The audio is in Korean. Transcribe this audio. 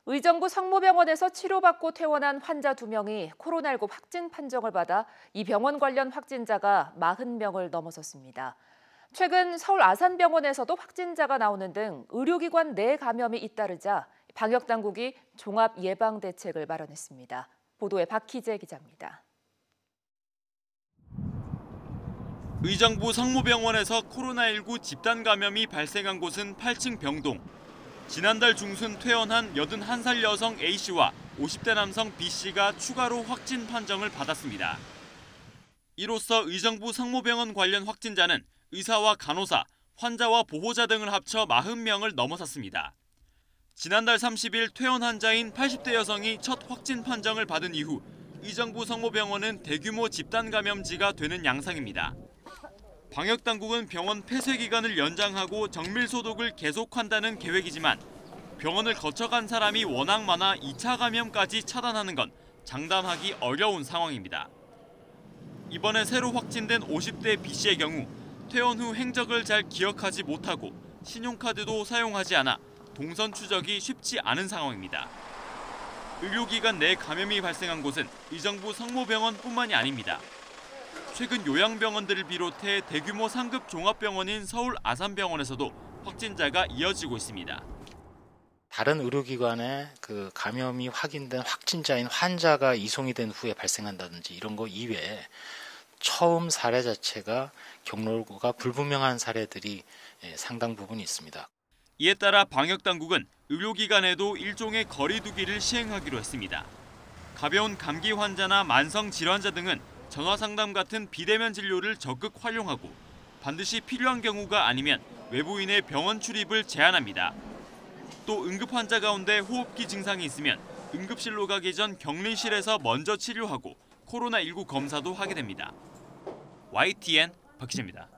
의정부 성모병원에서 치료받고 퇴원한 환자 2명이 코로나19 확진 판정을 받아 이 병원 관련 확진자가 40명을 넘어섰습니다. 최근 서울 아산병원에서도 확진자가 나오는 등 의료기관 내 감염이 잇따르자 방역당국이 종합예방대책을 마련했습니다. 보도에 박희재 기자입니다. 의정부 성모병원에서 코로나19 집단 감염이 발생한 곳은 8층 병동. 지난달 중순 퇴원한 81살 여성 A씨와 50대 남성 B씨가 추가로 확진 판정을 받았습니다. 이로써 의정부 성모병원 관련 확진자는 의사와 간호사, 환자와 보호자 등을 합쳐 40명을 넘어섰습니다. 지난달 30일 퇴원 환자인 80대 여성이 첫 확진 판정을 받은 이후 의정부 성모병원은 대규모 집단 감염지가 되는 양상입니다. 방역당국은 병원 폐쇄 기간을 연장하고 정밀 소독을 계속한다는 계획이지만 병원을 거쳐간 사람이 워낙 많아 2차 감염까지 차단하는 건 장담하기 어려운 상황입니다. 이번에 새로 확진된 50대 B씨의 경우 퇴원 후 행적을 잘 기억하지 못하고 신용카드도 사용하지 않아 동선 추적이 쉽지 않은 상황입니다. 의료기관 내 감염이 발생한 곳은 의정부 성모병원뿐만이 아닙니다. 최근 요양병원들을 비롯해 대규모 상급 종합병원인 서울 아산병원에서도 확진자가 이어지고 있습니다. 다른 의료기관에 감염이 확인된 확진자인 환자가 이송이 된 후에 발생한다든지 이런 거 이외에 처음 사례 자체가 경로가 불분명한 사례들이 상당 부분 있습니다. 이에 따라 방역당국은 의료기관에도 일종의 거리 두기를 시행하기로 했습니다. 가벼운 감기 환자나 만성 질환자 등은 전화상담 같은 비대면 진료를 적극 활용하고 반드시 필요한 경우가 아니면 외부인의 병원 출입을 제한합니다. 또 응급 환자 가운데 호흡기 증상이 있으면 응급실로 가기 전 격리실에서 먼저 치료하고 코로나19 검사도 하게 됩니다. YTN 박희재입니다.